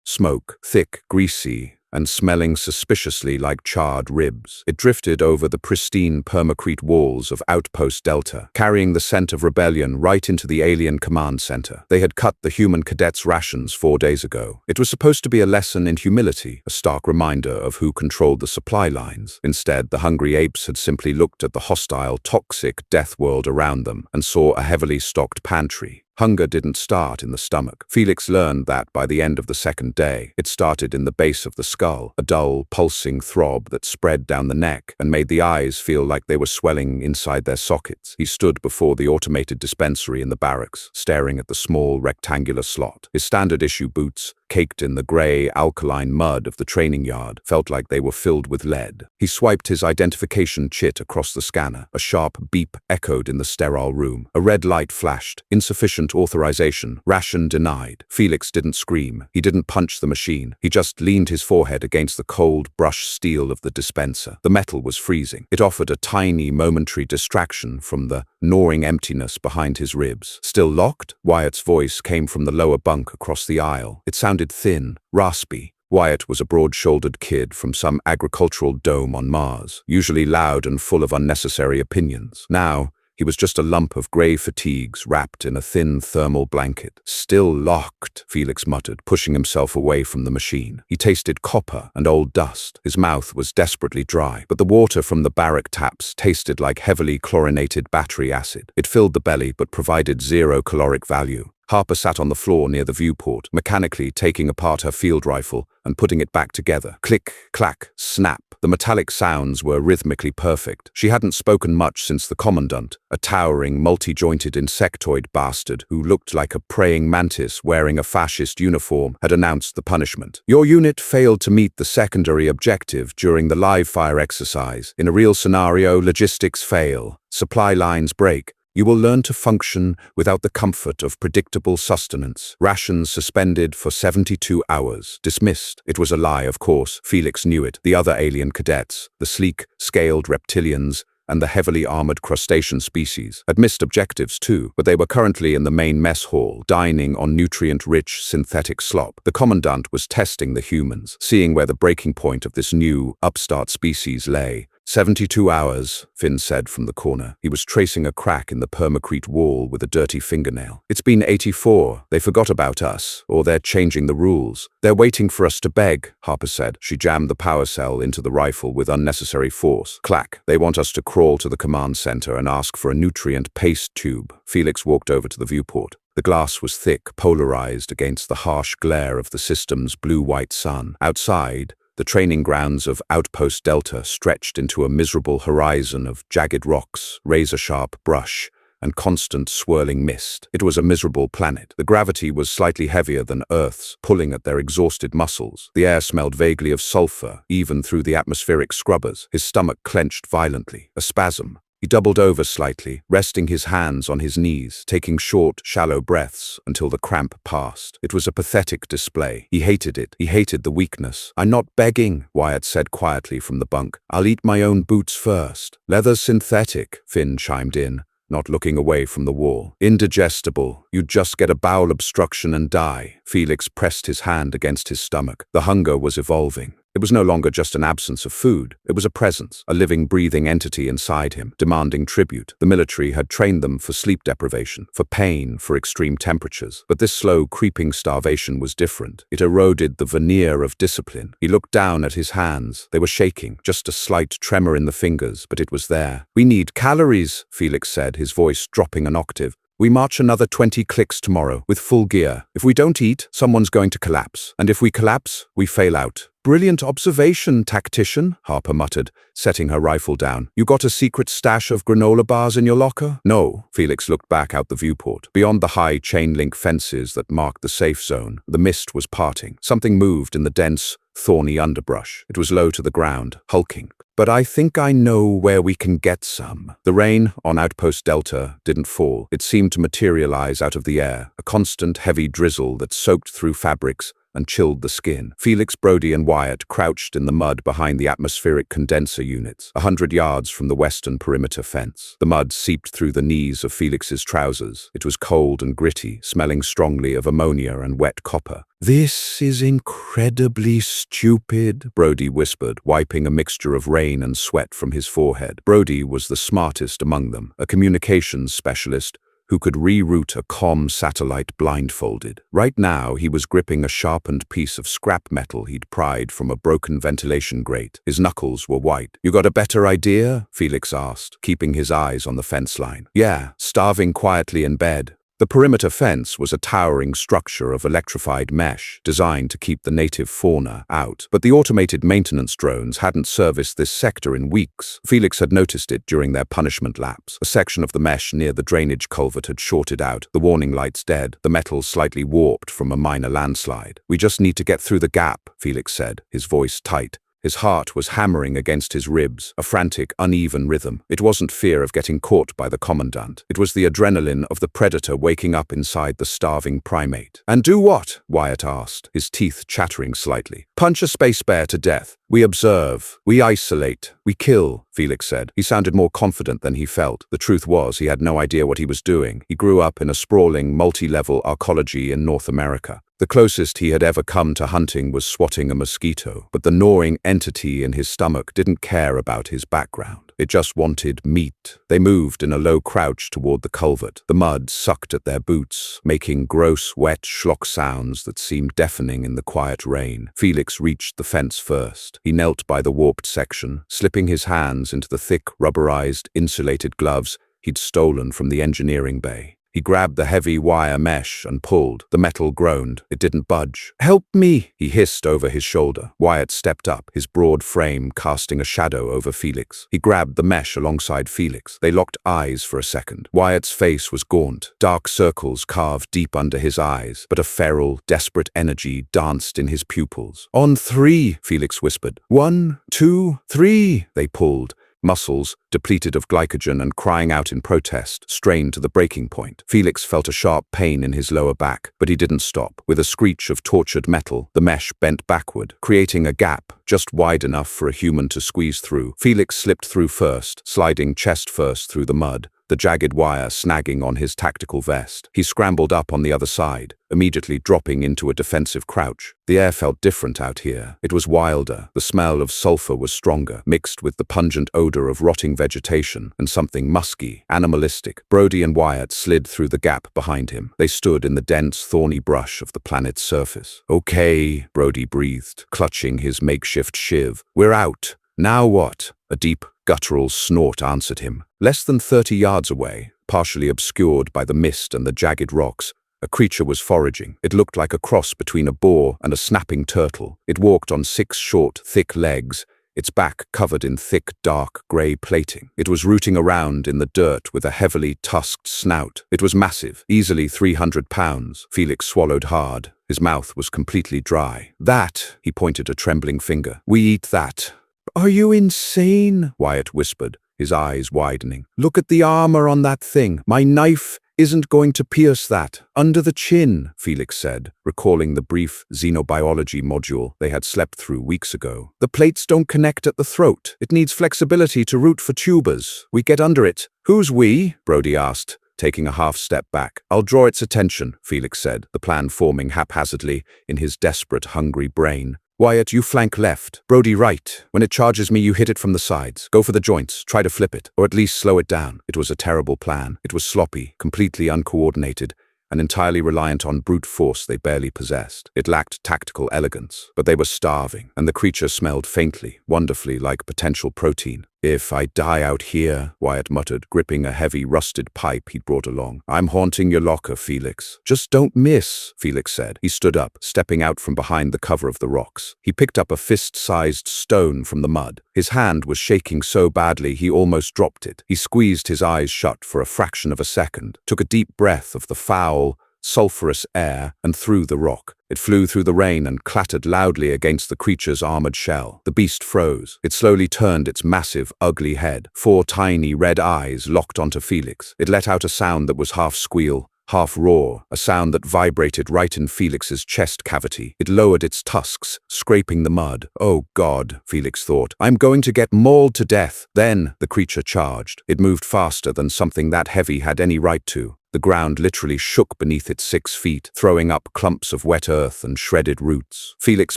smoke, thick, greasy, and smelling suspiciously like charred ribs. It drifted over the pristine permacrete walls of Outpost Delta, carrying the scent of rebellion right into the alien command center. They had cut the human cadets' rations 4 days ago. It was supposed to be a lesson in humility, a stark reminder of who controlled the supply lines. Instead, the hungry apes had simply looked at the hostile, toxic death world around them and saw a heavily stocked pantry. Hunger didn't start in the stomach. Felix learned that by the end of the second day. It started in the base of the skull, a dull, pulsing throb that spread down the neck and made the eyes feel like they were swelling inside their sockets. He stood before the automated dispensary in the barracks, staring at the small, rectangular slot. His standard-issue boots, caked in the grey, alkaline mud of the training yard, felt like they were filled with lead. He swiped his identification chit across the scanner. A sharp beep echoed in the sterile room. A red light flashed. Insufficient authorization. Ration denied. Felix didn't scream. He didn't punch the machine. He just leaned his forehead against the cold brushed steel of the dispenser. The metal was freezing. It offered a tiny, momentary distraction from the gnawing emptiness behind his ribs. Still locked? Wyatt's voice came from the lower bunk across the aisle. It sounded thin, raspy. Wyatt was a broad-shouldered kid from some agricultural dome on Mars, usually loud and full of unnecessary opinions. Now, he was just a lump of grey fatigues wrapped in a thin thermal blanket. Still locked, Felix muttered, pushing himself away from the machine. He tasted copper and old dust. His mouth was desperately dry, but the water from the barrack taps tasted like heavily chlorinated battery acid. It filled the belly but provided zero caloric value. Harper sat on the floor near the viewport, mechanically taking apart her field rifle and putting it back together. Click, clack, snap. The metallic sounds were rhythmically perfect. She hadn't spoken much since the commandant, a towering, multi-jointed insectoid bastard who looked like a praying mantis wearing a fascist uniform, had announced the punishment. Your unit failed to meet the secondary objective during the live-fire exercise. In a real scenario, logistics fail. Supply lines break. You will learn to function without the comfort of predictable sustenance. Rations suspended for 72 hours. Dismissed. It was a lie, of course. Felix knew it. The other alien cadets, the sleek, scaled reptilians, and the heavily armored crustacean species, had missed objectives too, but they were currently in the main mess hall, dining on nutrient-rich synthetic slop. The commandant was testing the humans, seeing where the breaking point of this new, upstart species lay. 72 hours, Finn said from the corner. He was tracing a crack in the permacrete wall with a dirty fingernail. It's been 84. They forgot about us, or they're changing the rules. They're waiting for us to beg, Harper said. She jammed the power cell into the rifle with unnecessary force. Clack. They want us to crawl to the command center and ask for a nutrient paste tube. Felix walked over to the viewport. The glass was thick, polarized against the harsh glare of the system's blue-white sun. Outside, the training grounds of Outpost Delta stretched into a miserable horizon of jagged rocks, razor-sharp brush, and constant swirling mist. It was a miserable planet. The gravity was slightly heavier than Earth's, pulling at their exhausted muscles. The air smelled vaguely of sulfur, even through the atmospheric scrubbers. His stomach clenched violently. A spasm. He doubled over slightly, resting his hands on his knees, taking short, shallow breaths until the cramp passed. It was a pathetic display. He hated it. He hated the weakness. I'm not begging, Wyatt said quietly from the bunk. I'll eat my own boots first. Leather's synthetic, Finn chimed in, not looking away from the wall. Indigestible. You'd just get a bowel obstruction and die. Felix pressed his hand against his stomach. The hunger was evolving. It was no longer just an absence of food. It was a presence, a living, breathing entity inside him, demanding tribute. The military had trained them for sleep deprivation, for pain, for extreme temperatures. But this slow, creeping starvation was different. It eroded the veneer of discipline. He looked down at his hands. They were shaking, just a slight tremor in the fingers, but it was there. We need calories, Felix said, his voice dropping an octave. We march another 20 clicks tomorrow, with full gear. If we don't eat, someone's going to collapse. And if we collapse, we fail out. Brilliant observation, tactician, Harper muttered, setting her rifle down. You got a secret stash of granola bars in your locker? No, Felix looked back out the viewport. Beyond the high chain-link fences that marked the safe zone, the mist was parting. Something moved in the dense, thorny underbrush. It was low to the ground, hulking. But I think I know where we can get some. The rain on Outpost Delta didn't fall. It seemed to materialize out of the air, a constant heavy drizzle that soaked through fabrics and chilled the skin. Felix, Brody, and Wyatt crouched in the mud behind the atmospheric condenser units, 100 yards from the western perimeter fence. The mud seeped through the knees of Felix's trousers. It was cold and gritty, smelling strongly of ammonia and wet copper. "This is incredibly stupid," Brody whispered, wiping a mixture of rain and sweat from his forehead. Brody was the smartest among them, a communications specialist who could reroute a comm satellite blindfolded. Right now, he was gripping a sharpened piece of scrap metal he'd pried from a broken ventilation grate. His knuckles were white. "You got a better idea?" Felix asked, keeping his eyes on the fence line. "Yeah, starving quietly in bed." The perimeter fence was a towering structure of electrified mesh, designed to keep the native fauna out. But the automated maintenance drones hadn't serviced this sector in weeks. Felix had noticed it during their punishment laps. A section of the mesh near the drainage culvert had shorted out, the warning lights dead, the metal slightly warped from a minor landslide. "We just need to get through the gap," Felix said, his voice tight. His heart was hammering against his ribs, a frantic, uneven rhythm. It wasn't fear of getting caught by the commandant. It was the adrenaline of the predator waking up inside the starving primate. "And do what?" Wyatt asked, his teeth chattering slightly. "Punch a space bear to death. We observe. We isolate. We kill," Felix said. He sounded more confident than he felt. The truth was, he had no idea what he was doing. He grew up in a sprawling, multi-level arcology in North America. The closest he had ever come to hunting was swatting a mosquito, but the gnawing entity in his stomach didn't care about his background. It just wanted meat. They moved in a low crouch toward the culvert. The mud sucked at their boots, making gross, wet schlock sounds that seemed deafening in the quiet rain. Felix reached the fence first. He knelt by the warped section, slipping his hands into the thick, rubberized, insulated gloves he'd stolen from the engineering bay. He grabbed the heavy wire mesh and pulled. The metal groaned. It didn't budge. "Help me!" he hissed over his shoulder. Wyatt stepped up, his broad frame casting a shadow over Felix. He grabbed the mesh alongside Felix. They locked eyes for a second. Wyatt's face was gaunt, dark circles carved deep under his eyes, but a feral, desperate energy danced in his pupils. "On three," Felix whispered. "1, 2, 3. They pulled. Muscles, depleted of glycogen and crying out in protest, strained to the breaking point. Felix felt a sharp pain in his lower back, but he didn't stop. With a screech of tortured metal, the mesh bent backward, creating a gap just wide enough for a human to squeeze through. Felix slipped through first, sliding chest first through the mud, the jagged wire snagging on his tactical vest. He scrambled up on the other side, immediately dropping into a defensive crouch. The air felt different out here. It was wilder. The smell of sulfur was stronger, mixed with the pungent odor of rotting vegetation and something musky, animalistic. Brody and Wyatt slid through the gap behind him. They stood in the dense, thorny brush of the planet's surface. "Okay," Brody breathed, clutching his makeshift shiv. "We're out. Now what?" A deep, guttural snort answered him. Less than 30 yards away, partially obscured by the mist and the jagged rocks, a creature was foraging. It looked like a cross between a boar and a snapping turtle. It walked on 6 short, thick legs, its back covered in thick, dark, grey plating. It was rooting around in the dirt with a heavily tusked snout. It was massive, easily 300 pounds. Felix swallowed hard. His mouth was completely dry. "That," he pointed a trembling finger. "We eat that." "Are you insane?" Wyatt whispered, his eyes widening. "Look at the armor on that thing. My knife isn't going to pierce that. Under the chin," Felix said, recalling the brief xenobiology module they had slept through weeks ago. "The plates don't connect at the throat. It needs flexibility to root for tubers. We get under it." "Who's we?" Brody asked, taking a half step back. "I'll draw its attention," Felix said, the plan forming haphazardly in his desperate, hungry brain. "Wyatt, you flank left. Brody right. When it charges me, you hit it from the sides. Go for the joints. Try to flip it, or at least slow it down." It was a terrible plan. It was sloppy, completely uncoordinated, and entirely reliant on brute force they barely possessed. It lacked tactical elegance, but they were starving, and the creature smelled faintly, wonderfully like potential protein. "If I die out here," Wyatt muttered, gripping a heavy, rusted pipe he'd brought along. "I'm haunting your locker, Felix." "Just don't miss," Felix said. He stood up, stepping out from behind the cover of the rocks. He picked up a fist-sized stone from the mud. His hand was shaking so badly he almost dropped it. He squeezed his eyes shut for a fraction of a second, took a deep breath of the foul, sulphurous air, and threw the rock. It flew through the rain and clattered loudly against the creature's armored shell. The beast froze. It slowly turned its massive, ugly head. 4 tiny red eyes locked onto Felix. It let out a sound that was half squeal, half raw, a sound that vibrated right in Felix's chest cavity. It lowered its tusks, scraping the mud. Oh God, Felix thought, I'm going to get mauled to death. Then the creature charged. It moved faster than something that heavy had any right to. The ground literally shook beneath its 6 feet, throwing up clumps of wet earth and shredded roots. Felix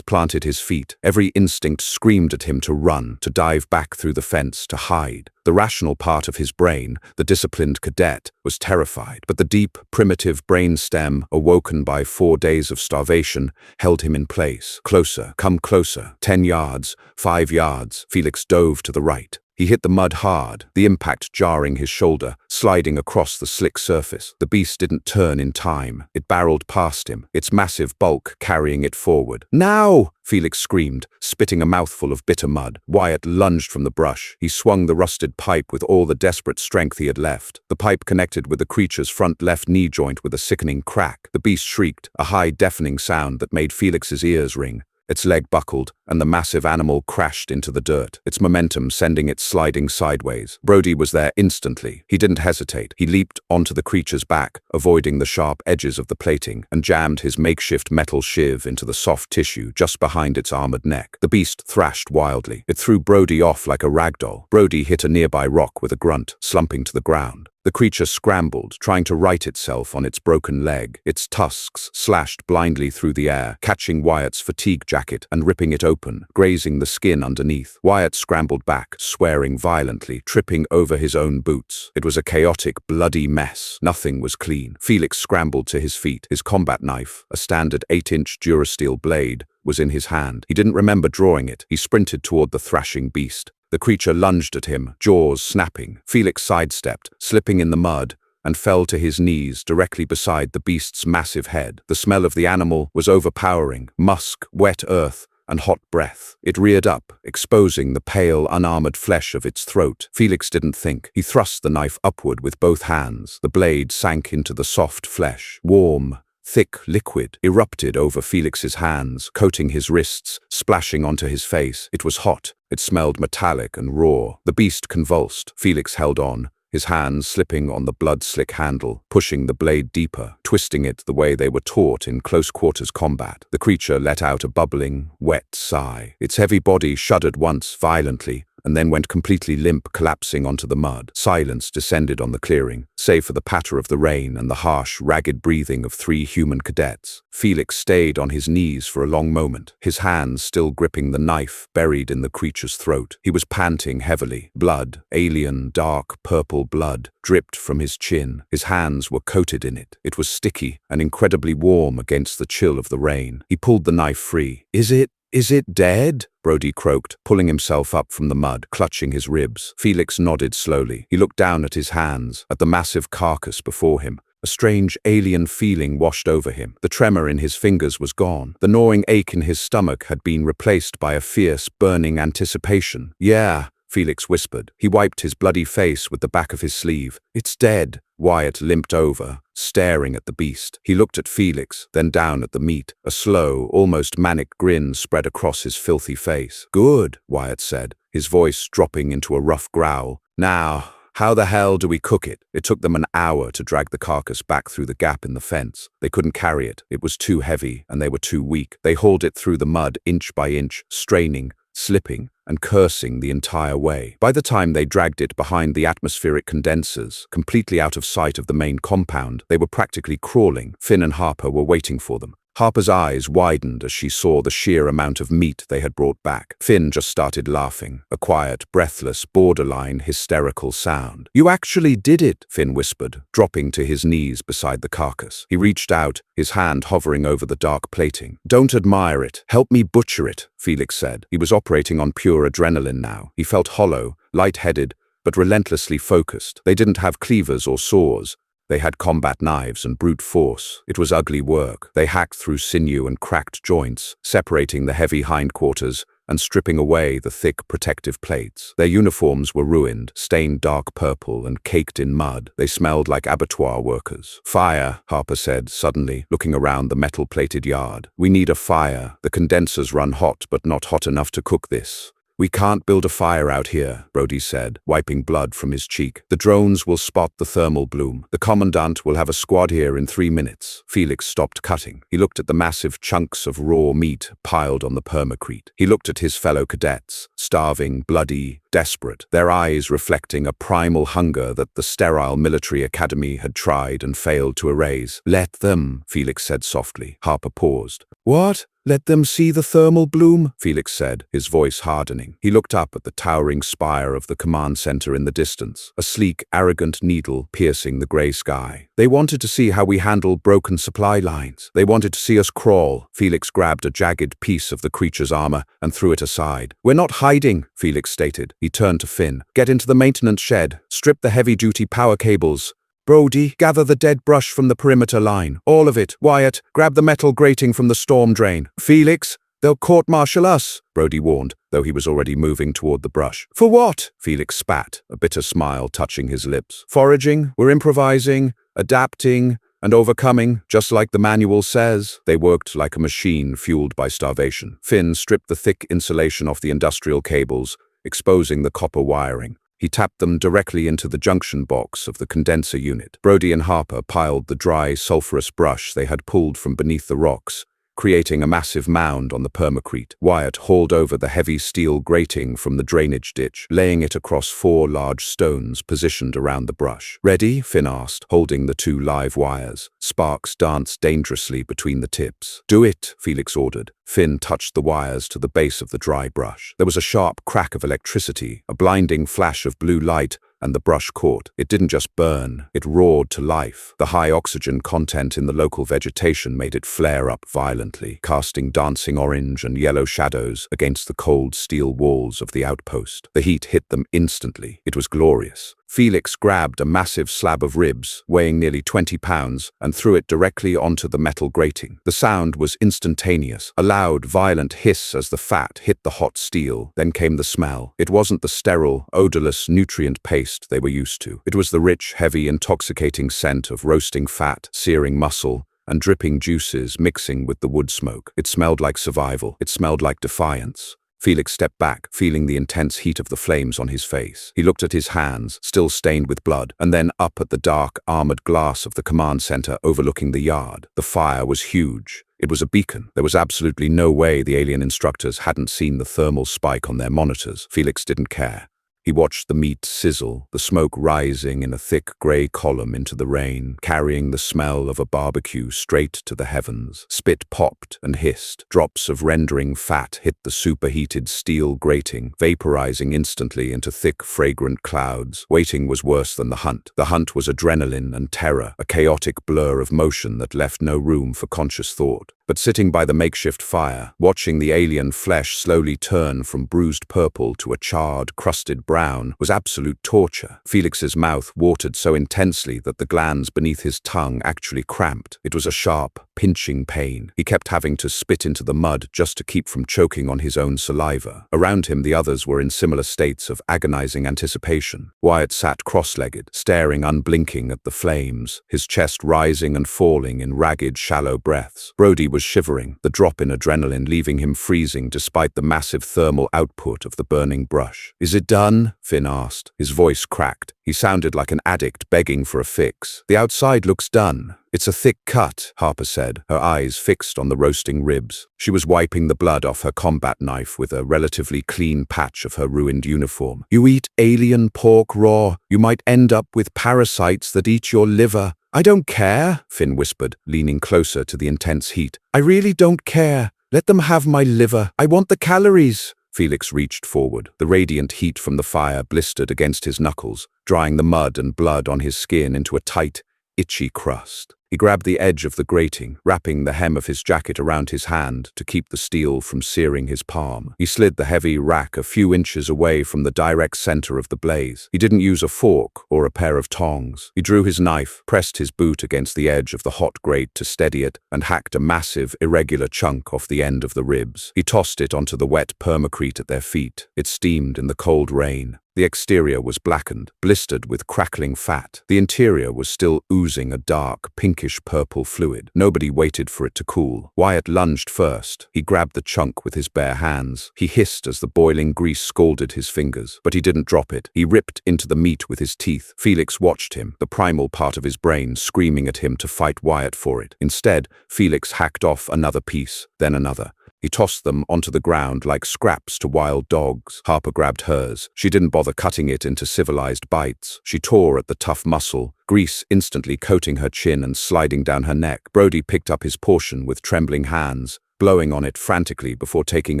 planted his feet. Every instinct screamed at him to run, to dive back through the fence, to hide. The rational part of his brain, the disciplined cadet, was terrified, but the deep, primitive brain stem, awoken by 4 days of starvation, held him in place. Closer, come closer. 10 yards, 5 yards. Felix dove to the right. He hit the mud hard, the impact jarring his shoulder, sliding across the slick surface. The beast didn't turn in time. It barreled past him, its massive bulk carrying it forward. Now! Felix screamed, spitting a mouthful of bitter mud. Wyatt lunged from the brush. He swung the rusted pipe with all the desperate strength he had left. The pipe connected with the creature's front left knee joint with a sickening crack. The beast shrieked, a high, deafening sound that made Felix's ears ring. Its leg buckled, and the massive animal crashed into the dirt, its momentum sending it sliding sideways. Brody was there instantly. He didn't hesitate. He leaped onto the creature's back, avoiding the sharp edges of the plating, and jammed his makeshift metal shiv into the soft tissue just behind its armored neck. The beast thrashed wildly. It threw Brody off like a ragdoll. Brody hit a nearby rock with a grunt, slumping to the ground. The creature scrambled, trying to right itself on its broken leg. Its tusks slashed blindly through the air, catching Wyatt's fatigue jacket and ripping it open, grazing the skin underneath. Wyatt scrambled back, swearing violently, tripping over his own boots. It was a chaotic, bloody mess. Nothing was clean. Felix scrambled to his feet. His combat knife, a standard 8-inch Durasteel blade, was in his hand. He didn't remember drawing it. He sprinted toward the thrashing beast. The creature lunged at him, jaws snapping. Felix sidestepped, slipping in the mud, and fell to his knees directly beside the beast's massive head. The smell of the animal was overpowering, musk, wet earth, and hot breath. It reared up, exposing the pale, unarmored flesh of its throat. Felix didn't think. He thrust the knife upward with both hands. The blade sank into the soft flesh. Warm, thick liquid erupted over Felix's hands, coating his wrists, splashing onto his face. It was hot. It smelled metallic and raw. The beast convulsed. Felix held on, his hands slipping on the blood-slick handle, pushing the blade deeper, twisting it the way they were taught in close-quarters combat. The creature let out a bubbling, wet sigh. Its heavy body shuddered once violently, and then went completely limp, collapsing onto the mud. Silence descended on the clearing, save for the patter of the rain and the harsh, ragged breathing of 3 human cadets. Felix stayed on his knees for a long moment, his hands still gripping the knife buried in the creature's throat. He was panting heavily. Blood, alien, dark, purple blood, dripped from his chin. His hands were coated in it. It was sticky and incredibly warm against the chill of the rain. He pulled the knife free. Is it dead? Brody croaked, pulling himself up from the mud, clutching his ribs. Felix nodded slowly. He looked down at his hands, at the massive carcass before him. A strange, alien feeling washed over him. The tremor in his fingers was gone. The gnawing ache in his stomach had been replaced by a fierce, burning anticipation. Yeah, Felix whispered. He wiped his bloody face with the back of his sleeve. It's dead. Wyatt limped over, staring at the beast. He looked at Felix, then down at the meat. A slow, almost manic grin spread across his filthy face. Good, Wyatt said, his voice dropping into a rough growl. Now, how the hell do we cook it? It took them an hour to drag the carcass back through the gap in the fence. They couldn't carry it. It was too heavy, and they were too weak. They hauled it through the mud inch by inch, straining, slipping, and cursing the entire way. By the time they dragged it behind the atmospheric condensers, completely out of sight of the main compound, they were practically crawling. Finn and Harper were waiting for them. Harper's eyes widened as she saw the sheer amount of meat they had brought back. Finn just started laughing, a quiet, breathless, borderline hysterical sound. You actually did it, Finn whispered, dropping to his knees beside the carcass. He reached out, his hand hovering over the dark plating. Don't admire it. Help me butcher it, Felix said. He was operating on pure adrenaline now. He felt hollow, lightheaded, but relentlessly focused. They didn't have cleavers or saws. They had combat knives and brute force. It was ugly work. They hacked through sinew and cracked joints, separating the heavy hindquarters and stripping away the thick protective plates. Their uniforms were ruined, stained dark purple and caked in mud. They smelled like abattoir workers. Fire, Harper said, suddenly, looking around the metal-plated yard. We need a fire. The condensers run hot, but not hot enough to cook this. "We can't build a fire out here," Brody said, wiping blood from his cheek. "The drones will spot the thermal bloom. The commandant will have a squad here in 3 minutes." Felix stopped cutting. He looked at the massive chunks of raw meat piled on the permacrete. He looked at his fellow cadets, starving, bloody, desperate, their eyes reflecting a primal hunger that the sterile military academy had tried and failed to erase. "Let them," Felix said softly. Harper paused. "What? Let them see the thermal bloom?" Felix said, his voice hardening. He looked up at the towering spire of the command center in the distance, a sleek, arrogant needle piercing the gray sky. "They wanted to see how we handle broken supply lines. They wanted to see us crawl." Felix grabbed a jagged piece of the creature's armor and threw it aside. "We're not hiding," Felix stated. He turned to Finn. "Get into the maintenance shed. Strip the heavy-duty power cables. Brody, gather the dead brush from the perimeter line. All of it. Wyatt, grab the metal grating from the storm drain. Felix, they'll court-martial us," Brody warned, though he was already moving toward the brush. "For what?" Felix spat, a bitter smile touching his lips. "Foraging, we're improvising, adapting, and overcoming, just like the manual says." They worked like a machine fueled by starvation. Finn stripped the thick insulation off the industrial cables, exposing the copper wiring. He tapped them directly into the junction box of the condenser unit. Brody and Harper piled the dry, sulfurous brush they had pulled from beneath the rocks, creating a massive mound on the permacrete. Wyatt hauled over the heavy steel grating from the drainage ditch, laying it across 4 large stones positioned around the brush. "Ready?" Finn asked, holding the 2 live wires. Sparks danced dangerously between the tips. "Do it," Felix ordered. Finn touched the wires to the base of the dry brush. There was a sharp crack of electricity, a blinding flash of blue light, and the brush caught. It didn't just burn, it roared to life. The high oxygen content in the local vegetation made it flare up violently, casting dancing orange and yellow shadows against the cold steel walls of the outpost. The heat hit them instantly. It was glorious. Felix grabbed a massive slab of ribs, weighing nearly 20 pounds, and threw it directly onto the metal grating. The sound was instantaneous, a loud, violent hiss as the fat hit the hot steel. Then came the smell. It wasn't the sterile, odorless nutrient paste they were used to. It was the rich, heavy, intoxicating scent of roasting fat, searing muscle, and dripping juices mixing with the wood smoke. It smelled like survival. It smelled like defiance. Felix stepped back, feeling the intense heat of the flames on his face. He looked at his hands, still stained with blood, and then up at the dark, armored glass of the command center overlooking the yard. The fire was huge. It was a beacon. There was absolutely no way the alien instructors hadn't seen the thermal spike on their monitors. Felix didn't care. He watched the meat sizzle, the smoke rising in a thick gray column into the rain, carrying the smell of a barbecue straight to the heavens. Spit popped and hissed. Drops of rendering fat hit the superheated steel grating, vaporizing instantly into thick, fragrant clouds. Waiting was worse than the hunt. The hunt was adrenaline and terror, a chaotic blur of motion that left no room for conscious thought. But sitting by the makeshift fire, watching the alien flesh slowly turn from bruised purple to a charred, crusted brown, was absolute torture. Felix's mouth watered so intensely that the glands beneath his tongue actually cramped. It was a sharp, pinching pain. He kept having to spit into the mud just to keep from choking on his own saliva. Around him, the others were in similar states of agonizing anticipation. Wyatt sat cross-legged, staring unblinking at the flames, his chest rising and falling in ragged, shallow breaths. Brody was shivering, the drop in adrenaline leaving him freezing despite the massive thermal output of the burning brush. "Is it done?" Finn asked. His voice cracked. He sounded like an addict begging for a fix. "The outside looks done. It's a thick cut," Harper said, her eyes fixed on the roasting ribs. She was wiping the blood off her combat knife with a relatively clean patch of her ruined uniform. "You eat alien pork raw, you might end up with parasites that eat your liver." "I don't care," Finn whispered, leaning closer to the intense heat. "I really don't care. Let them have my liver. I want the calories." Felix reached forward. The radiant heat from the fire blistered against his knuckles, drying the mud and blood on his skin into a tight, itchy crust. He grabbed the edge of the grating, wrapping the hem of his jacket around his hand to keep the steel from searing his palm. He slid the heavy rack a few inches away from the direct center of the blaze. He didn't use a fork or a pair of tongs. He drew his knife, pressed his boot against the edge of the hot grate to steady it, and hacked a massive, irregular chunk off the end of the ribs. He tossed it onto the wet permacrete at their feet. It steamed in the cold rain. The exterior was blackened, blistered with crackling fat. The interior was still oozing a dark, pinkish-purple fluid. Nobody waited for it to cool. Wyatt lunged first. He grabbed the chunk with his bare hands. He hissed as the boiling grease scalded his fingers, but he didn't drop it. He ripped into the meat with his teeth. Felix watched him, the primal part of his brain screaming at him to fight Wyatt for it. Instead, Felix hacked off another piece, then another. He tossed them onto the ground like scraps to wild dogs. Harper grabbed hers. She didn't bother cutting it into civilized bites. She tore at the tough muscle, grease instantly coating her chin and sliding down her neck. Brody picked up his portion with trembling hands, blowing on it frantically before taking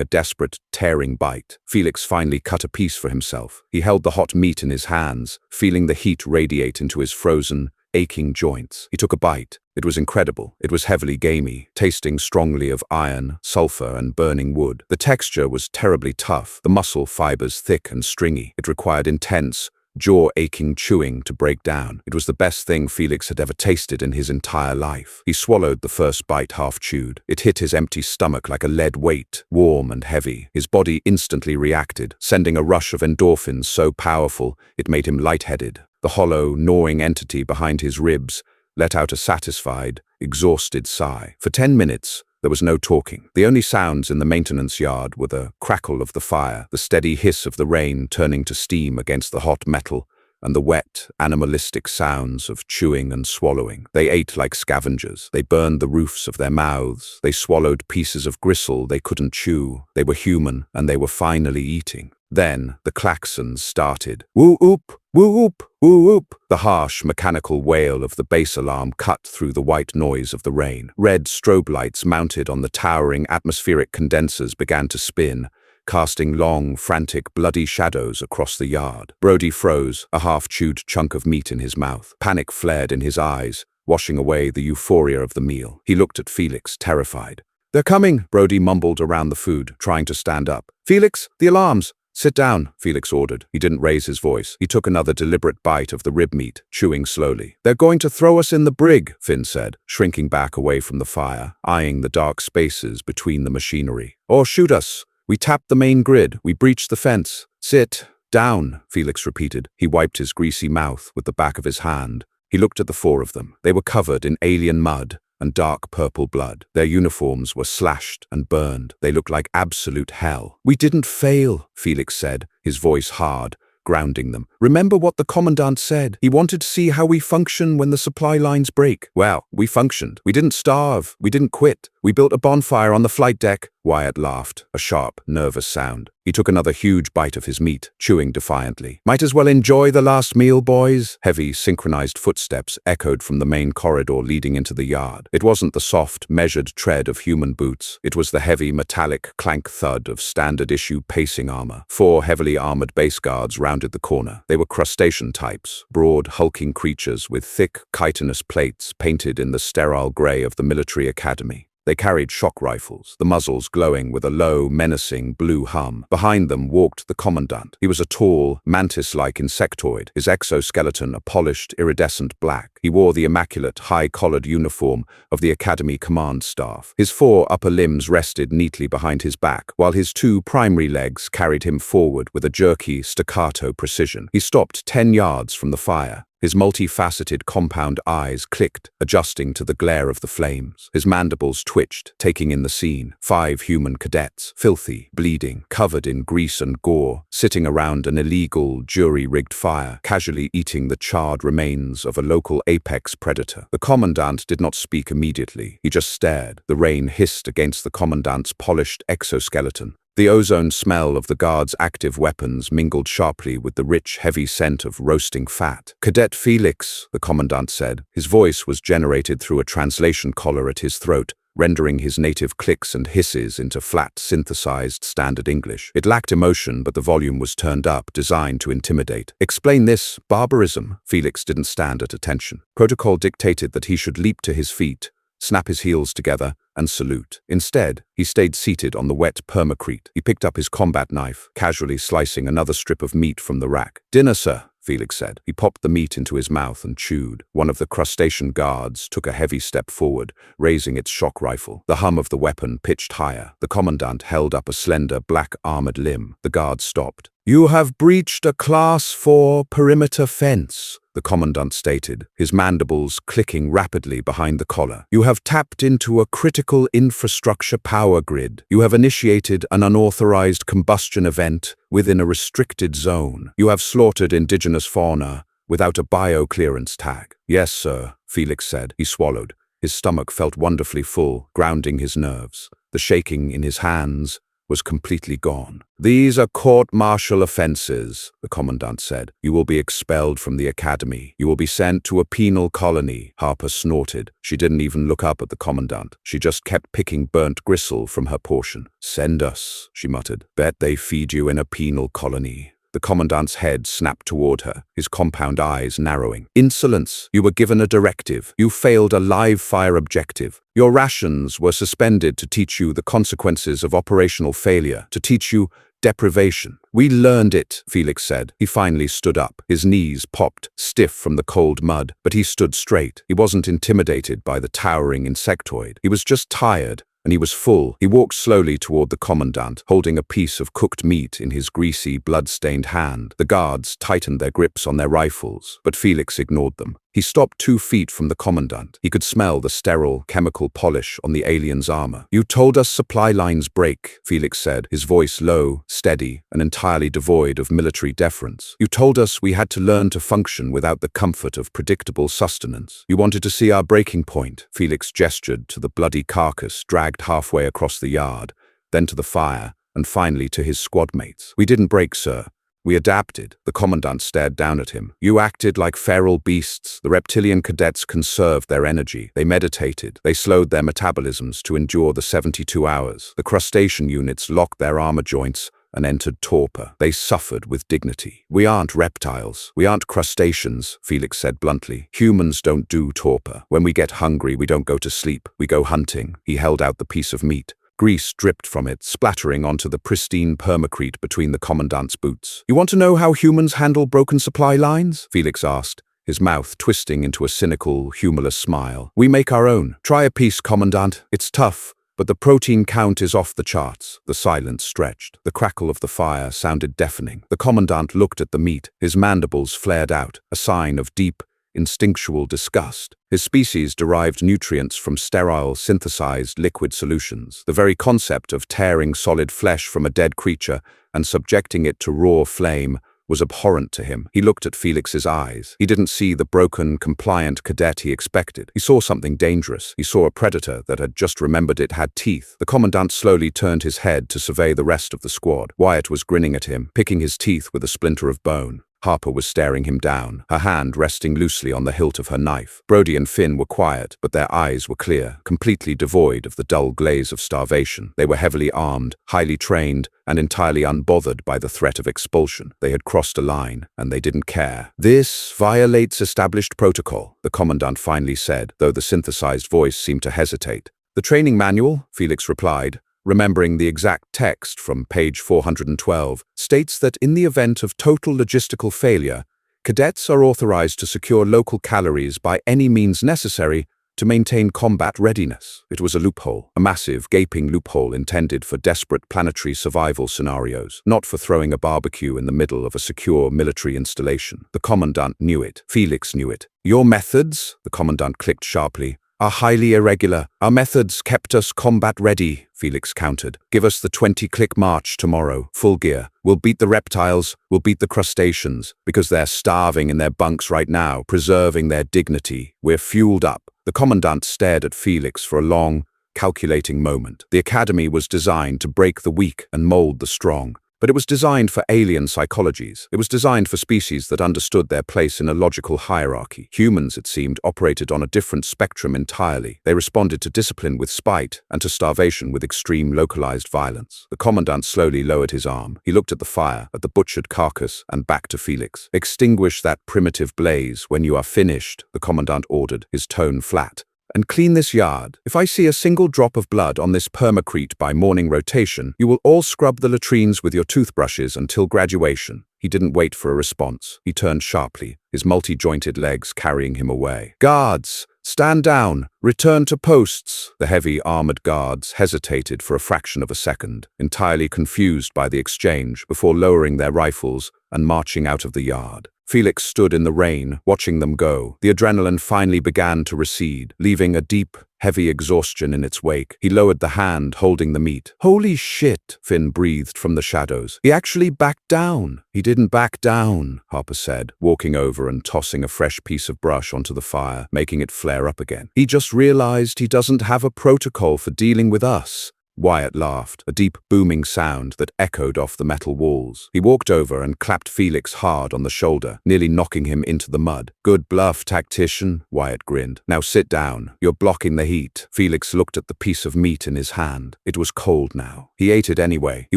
a desperate, tearing bite. Felix finally cut a piece for himself. He held the hot meat in his hands, feeling the heat radiate into his frozen, aching joints. He took a bite. It was incredible. It was heavily gamey, tasting strongly of iron, sulfur, and burning wood. The texture was terribly tough, the muscle fibers thick and stringy. It required intense, jaw-aching chewing to break down. It was the best thing Felix had ever tasted in his entire life. He swallowed the first bite half-chewed. It hit his empty stomach like a lead weight, warm and heavy. His body instantly reacted, sending a rush of endorphins so powerful it made him lightheaded. The hollow, gnawing entity behind his ribs let out a satisfied, exhausted sigh. For 10 minutes, there was no talking. The only sounds in the maintenance yard were the crackle of the fire, the steady hiss of the rain turning to steam against the hot metal, and the wet, animalistic sounds of chewing and swallowing. They ate like scavengers. They burned the roofs of their mouths. They swallowed pieces of gristle they couldn't chew. They were human, and they were finally eating. Then the klaxons started. Woo-oop! Woo-oop! Woo-oop! The harsh, mechanical wail of the base alarm cut through the white noise of the rain. Red strobe lights mounted on the towering atmospheric condensers began to spin, casting long, frantic, bloody shadows across the yard. Brody froze, a half-chewed chunk of meat in his mouth. Panic flared in his eyes, washing away the euphoria of the meal. He looked at Felix, terrified. "They're coming," Brody mumbled around the food, trying to stand up. "Felix, the alarms!" "Sit down," Felix ordered. He didn't raise his voice. He took another deliberate bite of the rib meat, chewing slowly. "They're going to throw us in the brig," Finn said, shrinking back away from the fire, eyeing the dark spaces between the machinery. "Or shoot us. We tapped the main grid. We breached the fence." "Sit down," Felix repeated. He wiped his greasy mouth with the back of his hand. He looked at the four of them. They were covered in alien mud and dark purple blood. Their uniforms were slashed and burned. They looked like absolute hell. "We didn't fail," Felix said, his voice hard, grounding them. "Remember what the commandant said? He wanted to see how we function when the supply lines break. Well, we functioned. We didn't starve. We didn't quit. We built a bonfire on the flight deck." Wyatt laughed, a sharp, nervous sound. He took another huge bite of his meat, chewing defiantly. "Might as well enjoy the last meal, boys." Heavy, synchronized footsteps echoed from the main corridor leading into the yard. It wasn't the soft, measured tread of human boots. It was the heavy, metallic clank thud of standard-issue pacing armor. 4 heavily armored base guards rounded the corner. They were crustacean types, broad, hulking creatures with thick, chitinous plates painted in the sterile gray of the military academy. They carried shock rifles, the muzzles glowing with a low, menacing blue hum. Behind them walked the commandant. He was a tall, mantis-like insectoid, his exoskeleton a polished, iridescent black. He wore the immaculate, high-collared uniform of the Academy command staff. His 4 upper limbs rested neatly behind his back, while his 2 primary legs carried him forward with a jerky, staccato precision. He stopped 10 yards from the fire. His multifaceted compound eyes clicked, adjusting to the glare of the flames. His mandibles twitched, taking in the scene. 5 human cadets, filthy, bleeding, covered in grease and gore, sitting around an illegal, jury-rigged fire, casually eating the charred remains of a local apex predator. The commandant did not speak immediately. He just stared. The rain hissed against the commandant's polished exoskeleton. The ozone smell of the guards' active weapons mingled sharply with the rich, heavy scent of roasting fat. "Cadet Felix," the commandant said. His voice was generated through a translation collar at his throat, rendering his native clicks and hisses into flat, synthesized standard English. It lacked emotion, but the volume was turned up, designed to intimidate. "Explain this barbarism." Felix didn't stand at attention. Protocol dictated that he should leap to his feet, snap his heels together, and salute. Instead, he stayed seated on the wet permacrete. He picked up his combat knife, casually slicing another strip of meat from the rack. "Dinner, sir," Felix said. He popped the meat into his mouth and chewed. One of the crustacean guards took a heavy step forward, raising its shock rifle. The hum of the weapon pitched higher. The commandant held up a slender, black-armored limb. The guard stopped. "You have breached a Class 4 perimeter fence," the commandant stated, his mandibles clicking rapidly behind the collar. "You have tapped into a critical infrastructure power grid. You have initiated an unauthorized combustion event within a restricted zone. You have slaughtered indigenous fauna without a bio-clearance tag." "Yes, sir," Felix said. He swallowed. His stomach felt wonderfully full, grounding his nerves. The shaking in his hands was completely gone. "These are court-martial offenses," the commandant said. "You will be expelled from the academy. You will be sent to a penal colony." Harper snorted. She didn't even look up at the commandant. She just kept picking burnt gristle from her portion. "Send us," she muttered. "Bet they feed you in a penal colony." The commandant's head snapped toward her, his compound eyes narrowing. "Insolence! You were given a directive. You failed a live-fire objective. Your rations were suspended to teach you the consequences of operational failure, to teach you deprivation." "We learned it," Felix said. He finally stood up. His knees popped, stiff from the cold mud, but he stood straight. He wasn't intimidated by the towering insectoid. He was just tired. And he was full. He walked slowly toward the commandant, holding a piece of cooked meat in his greasy, blood-stained hand. The guards tightened their grips on their rifles, but Felix ignored them. He stopped 2 feet from the commandant. He could smell the sterile, chemical polish on the alien's armor. "You told us supply lines break," Felix said, his voice low, steady, and entirely devoid of military deference. "You told us we had to learn to function without the comfort of predictable sustenance. You wanted to see our breaking point." Felix gestured to the bloody carcass dragged halfway across the yard, then to the fire, and finally to his squad mates. "We didn't break, sir. We adapted." The commandant stared down at him. "You acted like feral beasts. The reptilian cadets conserved their energy. They meditated. They slowed their metabolisms to endure the 72 hours. The crustacean units locked their armor joints and entered torpor. They suffered with dignity. We aren't reptiles. We aren't crustaceans," Felix said bluntly. "Humans don't do torpor. When we get hungry, we don't go to sleep. We go hunting." He held out the piece of meat. Grease dripped from it, splattering onto the pristine permacrete between the commandant's boots. "You want to know how humans handle broken supply lines?" Felix asked, his mouth twisting into a cynical, humorless smile. "We make our own. Try a piece, Commandant. It's tough, but the protein count is off the charts." The silence stretched. The crackle of the fire sounded deafening. The commandant looked at the meat. His mandibles flared out, a sign of deep, instinctual disgust. His species derived nutrients from sterile, synthesized liquid solutions. The very concept of tearing solid flesh from a dead creature and subjecting it to raw flame was abhorrent to him. He looked at Felix's eyes. He didn't see the broken, compliant cadet he expected. He saw something dangerous. He saw a predator that had just remembered it had teeth. The commandant slowly turned his head to survey the rest of the squad. Wyatt was grinning at him, picking his teeth with a splinter of bone. Harper was staring him down, her hand resting loosely on the hilt of her knife. Brody and Finn were quiet, but their eyes were clear, completely devoid of the dull glaze of starvation. They were heavily armed, highly trained, and entirely unbothered by the threat of expulsion. They had crossed a line, and they didn't care. "This violates established protocol," the commandant finally said, though the synthesized voice seemed to hesitate. "The training manual," Felix replied, remembering the exact text from page 412, states that in the event of total logistical failure, cadets are authorized to secure local calories by any means necessary to maintain combat readiness. It was a loophole, a massive, gaping loophole intended for desperate planetary survival scenarios, not for throwing a barbecue in the middle of a secure military installation. The commandant knew it. Felix knew it. "Your methods," the commandant clicked sharply, "are highly irregular. Our methods kept us combat ready," Felix countered. "Give us the 20-click march tomorrow, full gear. We'll beat the reptiles, we'll beat the crustaceans, because they're starving in their bunks right now, preserving their dignity. We're fueled up." The commandant stared at Felix for a long, calculating moment. The academy was designed to break the weak and mold the strong. But it was designed for alien psychologies. It was designed for species that understood their place in a logical hierarchy. Humans, it seemed, operated on a different spectrum entirely. They responded to discipline with spite and to starvation with extreme localized violence. The commandant slowly lowered his arm. He looked at the fire, at the butchered carcass, and back to Felix. "Extinguish that primitive blaze when you are finished," the commandant ordered, his tone flat and clean this yard. If I see a single drop of blood on this permacrete by morning rotation, you will all scrub the latrines with your toothbrushes until graduation." He didn't wait for a response. He turned sharply, his multi-jointed legs carrying him away. "Guards! Stand down! Return to posts!" The heavy, armored guards hesitated for a fraction of a second, entirely confused by the exchange, before lowering their rifles and marching out of the yard. Felix stood in the rain, watching them go. The adrenaline finally began to recede, leaving a deep, heavy exhaustion in its wake. He lowered the hand holding the meat. "Holy shit," Finn breathed from the shadows. "He actually backed down." "He didn't back down," Harper said, walking over and tossing a fresh piece of brush onto the fire, making it flare up again. "He just realized he doesn't have a protocol for dealing with us." Wyatt laughed, a deep, booming sound that echoed off the metal walls. He walked over and clapped Felix hard on the shoulder, nearly knocking him into the mud. "Good bluff, tactician," Wyatt grinned. "Now sit down. You're blocking the heat." Felix looked at the piece of meat in his hand. It was cold now. He ate it anyway. He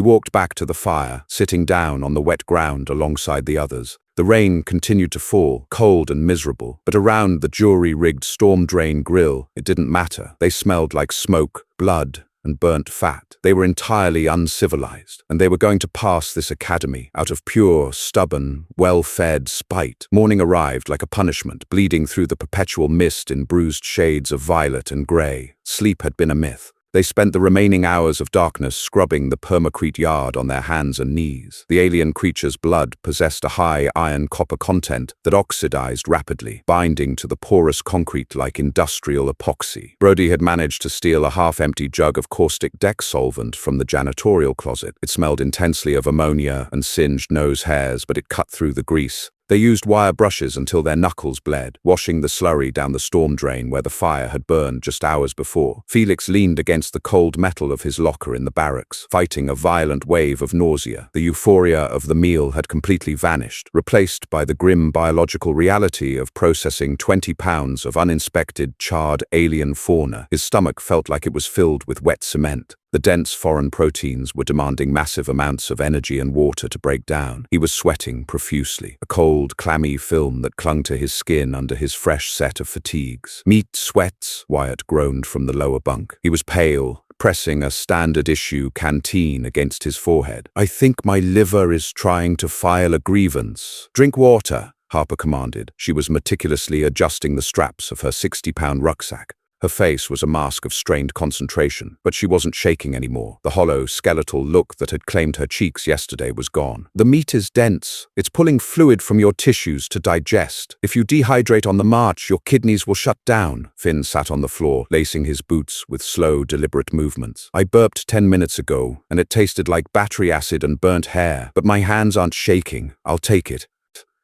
walked back to the fire, sitting down on the wet ground alongside the others. The rain continued to fall, cold and miserable, but around the jury-rigged storm drain grill, it didn't matter. They smelled like smoke, blood, and burnt fat. They were entirely uncivilized, and they were going to pass this academy out of pure, stubborn, well-fed spite. Morning arrived like a punishment, bleeding through the perpetual mist in bruised shades of violet and gray. Sleep had been a myth. They spent the remaining hours of darkness scrubbing the permacrete yard on their hands and knees. The alien creature's blood possessed a high iron-copper content that oxidized rapidly, binding to the porous concrete like industrial epoxy. Brody had managed to steal a half-empty jug of caustic deck solvent from the janitorial closet. It smelled intensely of ammonia and singed nose hairs, but it cut through the grease. They used wire brushes until their knuckles bled, washing the slurry down the storm drain where the fire had burned just hours before. Felix leaned against the cold metal of his locker in the barracks, fighting a violent wave of nausea. The euphoria of the meal had completely vanished, replaced by the grim biological reality of processing 20 pounds of uninspected, charred alien fauna. His stomach felt like it was filled with wet cement. The dense foreign proteins were demanding massive amounts of energy and water to break down. He was sweating profusely, a cold, clammy film that clung to his skin under his fresh set of fatigues. "Meat sweats," Wyatt groaned from the lower bunk. He was pale, pressing a standard-issue canteen against his forehead. "I think my liver is trying to file a grievance." "Drink water," Harper commanded. She was meticulously adjusting the straps of her 60-pound rucksack. Her face was a mask of strained concentration, but she wasn't shaking anymore. The hollow, skeletal look that had claimed her cheeks yesterday was gone. "The meat is dense. It's pulling fluid from your tissues to digest. If you dehydrate on the march, your kidneys will shut down." Finn sat on the floor, lacing his boots with slow, deliberate movements. "I burped 10 minutes ago, and it tasted like battery acid and burnt hair, but my hands aren't shaking. I'll take it."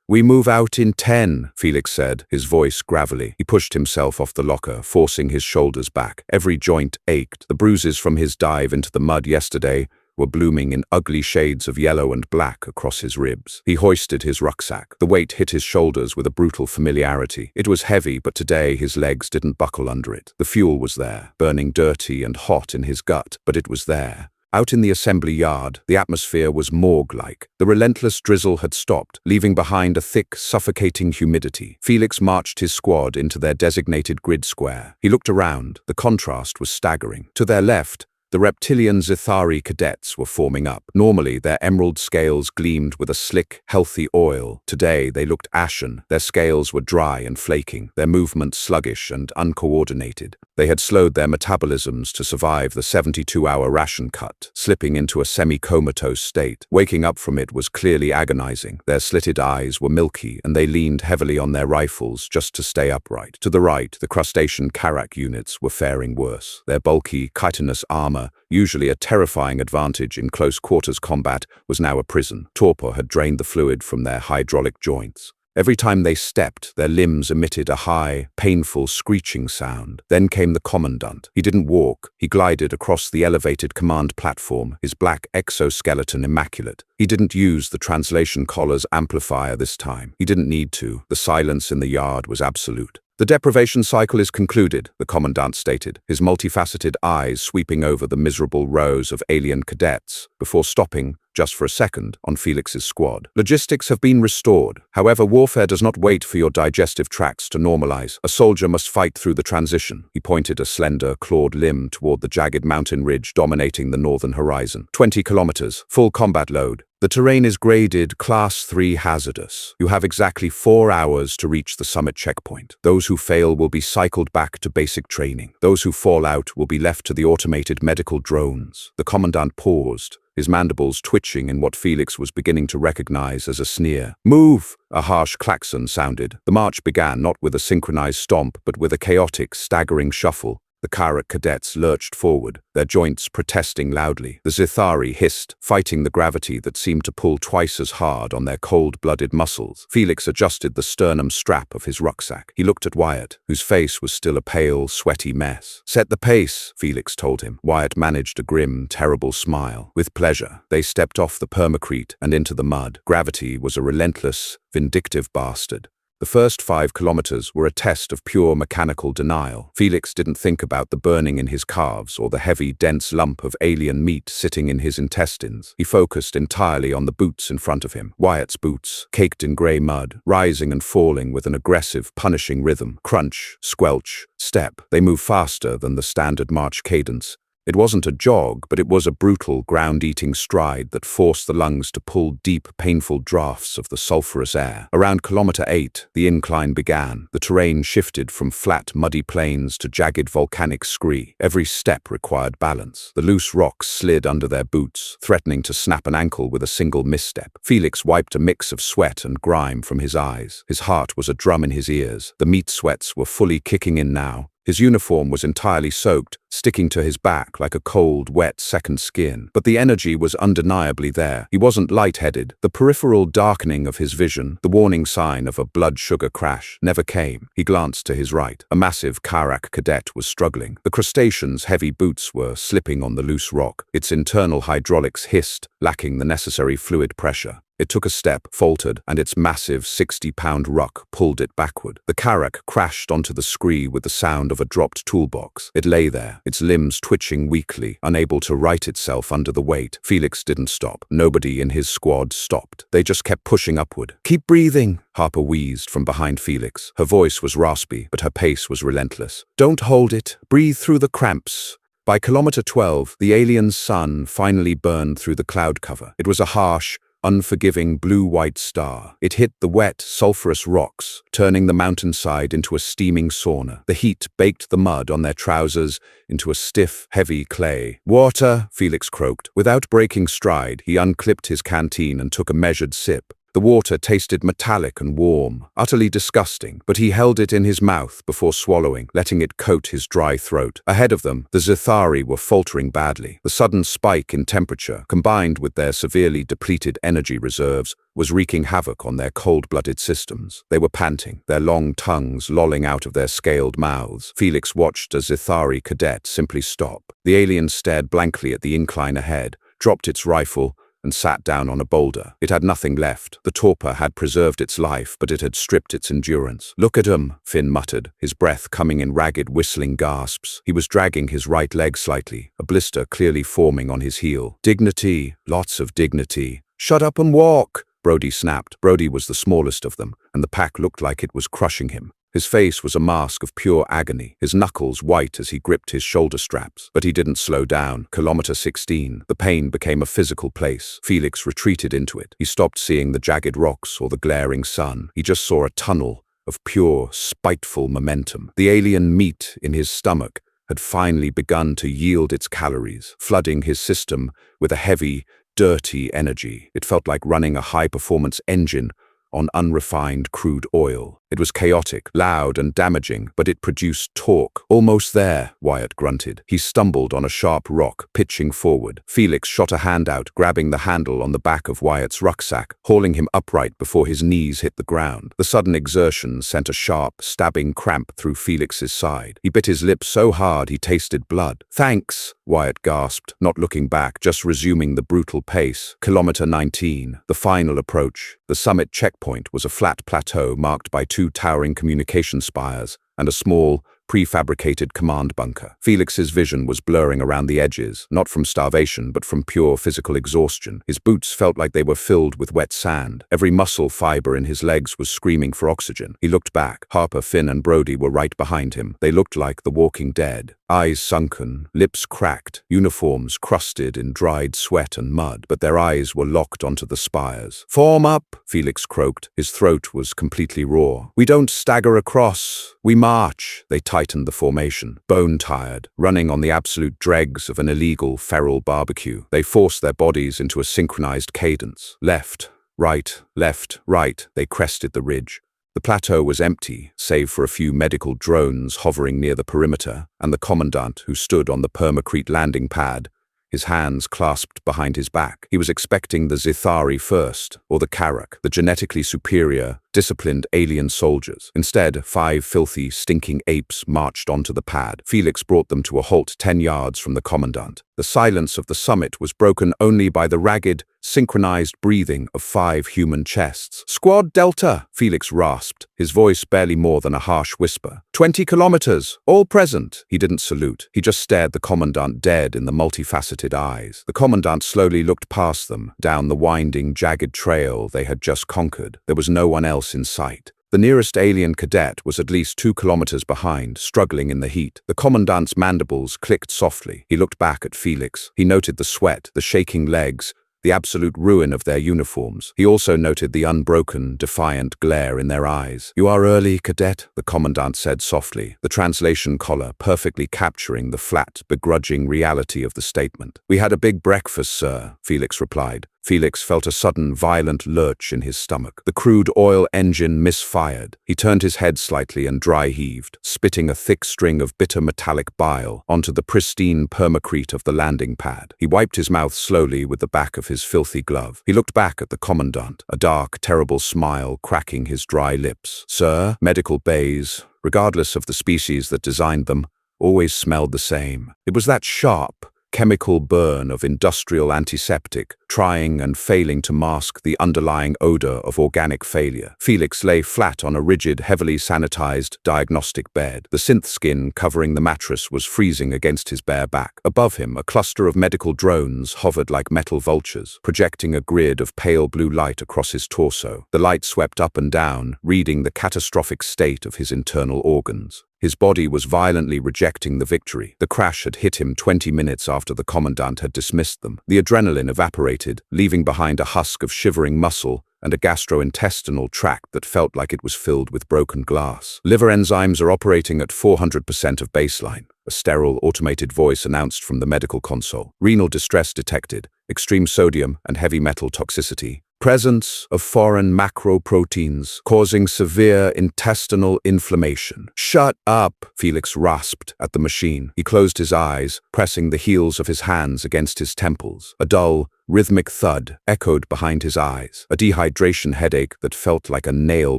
"We move out in 10, Felix said, his voice gravelly. He pushed himself off the locker, forcing his shoulders back. Every joint ached. The bruises from his dive into the mud yesterday were blooming in ugly shades of yellow and black across his ribs. He hoisted his rucksack. The weight hit his shoulders with a brutal familiarity. It was heavy, but today his legs didn't buckle under it. The fuel was there, burning dirty and hot in his gut, but it was there. Out in the assembly yard, the atmosphere was morgue-like. The relentless drizzle had stopped, leaving behind a thick, suffocating humidity. Felix marched his squad into their designated grid square. He looked around. The contrast was staggering. To their left, the reptilian Zithari cadets were forming up. Normally, their emerald scales gleamed with a slick, healthy oil. Today, they looked ashen. Their scales were dry and flaking, their movements sluggish and uncoordinated. They had slowed their metabolisms to survive the 72-hour ration cut, slipping into a semi-comatose state. Waking up from it was clearly agonizing. Their slitted eyes were milky, and they leaned heavily on their rifles just to stay upright. To the right, the crustacean Karak units were faring worse. Their bulky, chitinous armor, usually a terrifying advantage in close-quarters combat, was now a prison. Torpor had drained the fluid from their hydraulic joints. Every time they stepped, their limbs emitted a high, painful screeching sound. Then came the commandant. He didn't walk. He glided across the elevated command platform, his black exoskeleton immaculate. He didn't use the translation collar's amplifier this time. He didn't need to. The silence in the yard was absolute. "The deprivation cycle is concluded," the commandant stated, his multifaceted eyes sweeping over the miserable rows of alien cadets. Before stopping, just for a second, on Felix's squad. Logistics have been restored. However, warfare does not wait for your digestive tracts to normalize. A soldier must fight through the transition. He pointed a slender, clawed limb toward the jagged mountain ridge dominating the northern horizon. 20 kilometers, full combat load. The terrain is graded Class 3 hazardous. You have exactly 4 hours to reach the summit checkpoint. Those who fail will be cycled back to basic training. Those who fall out will be left to the automated medical drones. The commandant paused, his mandibles twitching in what Felix was beginning to recognize as a sneer. "Move!" A harsh klaxon sounded. The march began not with a synchronized stomp, but with a chaotic, staggering shuffle. The Karak cadets lurched forward, their joints protesting loudly. The Zithari hissed, fighting the gravity that seemed to pull twice as hard on their cold-blooded muscles. Felix adjusted the sternum strap of his rucksack. He looked at Wyatt, whose face was still a pale, sweaty mess. "Set the pace," Felix told him. Wyatt managed a grim, terrible smile. With pleasure, they stepped off the permacrete and into the mud. Gravity was a relentless, vindictive bastard. The first 5 kilometers were a test of pure mechanical denial. Felix didn't think about the burning in his calves or the heavy, dense lump of alien meat sitting in his intestines. He focused entirely on the boots in front of him. Wyatt's boots, caked in grey mud, rising and falling with an aggressive, punishing rhythm. Crunch, squelch, step. They moved faster than the standard march cadence. It wasn't a jog, but it was a brutal, ground-eating stride that forced the lungs to pull deep, painful draughts of the sulphurous air. Around kilometer 8, the incline began. The terrain shifted from flat, muddy plains to jagged volcanic scree. Every step required balance. The loose rocks slid under their boots, threatening to snap an ankle with a single misstep. Felix wiped a mix of sweat and grime from his eyes. His heart was a drum in his ears. The meat sweats were fully kicking in now. His uniform was entirely soaked, sticking to his back like a cold, wet second skin. But the energy was undeniably there. He wasn't lightheaded. The peripheral darkening of his vision, the warning sign of a blood sugar crash, never came. He glanced to his right. A massive Karak cadet was struggling. The crustacean's heavy boots were slipping on the loose rock. Its internal hydraulics hissed, lacking the necessary fluid pressure. It took a step, faltered, and its massive 60-pound ruck pulled it backward. The Karak crashed onto the scree with the sound of a dropped toolbox. It lay there, its limbs twitching weakly, unable to right itself under the weight. Felix didn't stop. Nobody in his squad stopped. They just kept pushing upward. "Keep breathing," Harper wheezed from behind Felix. Her voice was raspy, but her pace was relentless. "Don't hold it. Breathe through the cramps." By kilometer 12, the alien sun finally burned through the cloud cover. It was a harsh, unforgiving blue-white star. It hit the wet, sulphurous rocks, turning the mountainside into a steaming sauna. The heat baked the mud on their trousers into a stiff, heavy clay. "Water," Felix croaked. Without breaking stride, he unclipped his canteen and took a measured sip. The water tasted metallic and warm, utterly disgusting, but he held it in his mouth before swallowing, letting it coat his dry throat. Ahead of them, the Zithari were faltering badly. The sudden spike in temperature, combined with their severely depleted energy reserves, was wreaking havoc on their cold-blooded systems. They were panting, their long tongues lolling out of their scaled mouths. Felix watched a Zithari cadet simply stop. The alien stared blankly at the incline ahead, dropped its rifle, and sat down on a boulder. It had nothing left. The torpor had preserved its life, but it had stripped its endurance. "Look at him," Finn muttered, his breath coming in ragged, whistling gasps. He was dragging his right leg slightly, a blister clearly forming on his heel. "Dignity, lots of dignity." "Shut up and walk," Brody snapped. Brody was the smallest of them, and the pack looked like it was crushing him. His face was a mask of pure agony, his knuckles white as he gripped his shoulder straps. But he didn't slow down. Kilometer 16. The pain became a physical place. Felix retreated into it. He stopped seeing the jagged rocks or the glaring sun. He just saw a tunnel of pure, spiteful momentum. The alien meat in his stomach had finally begun to yield its calories, flooding his system with a heavy, dirty energy. It felt like running a high-performance engine on unrefined crude oil. It was chaotic, loud and damaging, but it produced torque. "Almost there," Wyatt grunted. He stumbled on a sharp rock, pitching forward. Felix shot a hand out, grabbing the handle on the back of Wyatt's rucksack, hauling him upright before his knees hit the ground. The sudden exertion sent a sharp, stabbing cramp through Felix's side. He bit his lip so hard he tasted blood. "Thanks," Wyatt gasped, not looking back, just resuming the brutal pace. Kilometer 19, the final approach. The summit checkpoint was a flat plateau marked by 2 towering communication spires and a small, prefabricated command bunker. Felix's vision was blurring around the edges, not from starvation but from pure physical exhaustion. His boots felt like they were filled with wet sand. Every muscle fiber in his legs was screaming for oxygen. He looked back. Harper, Finn, and Brody were right behind him. They looked like the walking dead. Eyes sunken, lips cracked, uniforms crusted in dried sweat and mud, but their eyes were locked onto the spires. "Form up," Felix croaked. His throat was completely raw. "We don't stagger across. We march." They tightened the formation, bone-tired, running on the absolute dregs of an illegal feral barbecue. They forced their bodies into a synchronized cadence. Left, right, they crested the ridge. The plateau was empty, save for a few medical drones hovering near the perimeter, and the commandant who stood on the permacrete landing pad, his hands clasped behind his back. He was expecting the Zithari first, or the Karak, the genetically superior, disciplined alien soldiers. Instead, 5 filthy, stinking apes marched onto the pad. Felix brought them to a halt 10 yards from the commandant. The silence of the summit was broken only by the ragged, synchronized breathing of 5 human chests. "Squad Delta," Felix rasped, his voice barely more than a harsh whisper. 20 kilometers, all present." He didn't salute. He just stared the commandant dead in the multifaceted eyes. The commandant slowly looked past them, down the winding, jagged trail they had just conquered. There was no one else in sight. The nearest alien cadet was at least 2 kilometers behind, struggling in the heat. The commandant's mandibles clicked softly. He looked back at Felix. He noted the sweat, the shaking legs, the absolute ruin of their uniforms. He also noted the unbroken, defiant glare in their eyes. "You are early, cadet," the commandant said softly, the translation collar perfectly capturing the flat, begrudging reality of the statement. "We had a big breakfast, sir," Felix replied. Felix felt a sudden, violent lurch in his stomach. The crude oil engine misfired. He turned his head slightly and dry-heaved, spitting a thick string of bitter metallic bile onto the pristine permacrete of the landing pad. He wiped his mouth slowly with the back of his filthy glove. He looked back at the commandant, a dark, terrible smile cracking his dry lips. "Sir, medical bays, regardless of the species that designed them, always smelled the same. It was that sharp, chemical burn of industrial antiseptic, trying and failing to mask the underlying odor of organic failure." Felix lay flat on a rigid, heavily sanitized diagnostic bed. The synth skin covering the mattress was freezing against his bare back. Above him, a cluster of medical drones hovered like metal vultures, projecting a grid of pale blue light across his torso. The light swept up and down, reading the catastrophic state of his internal organs. His body was violently rejecting the victory. The crash had hit him 20 minutes after the commandant had dismissed them. The adrenaline evaporated, leaving behind a husk of shivering muscle and a gastrointestinal tract that felt like it was filled with broken glass. "Liver enzymes are operating at 400% of baseline," a sterile, automated voice announced from the medical console. "Renal distress detected, extreme sodium and heavy metal toxicity. Presence of foreign macroproteins causing severe intestinal inflammation." "Shut up," Felix rasped at the machine. He closed his eyes, pressing the heels of his hands against his temples. A dull, rhythmic thud echoed behind his eyes, a dehydration headache that felt like a nail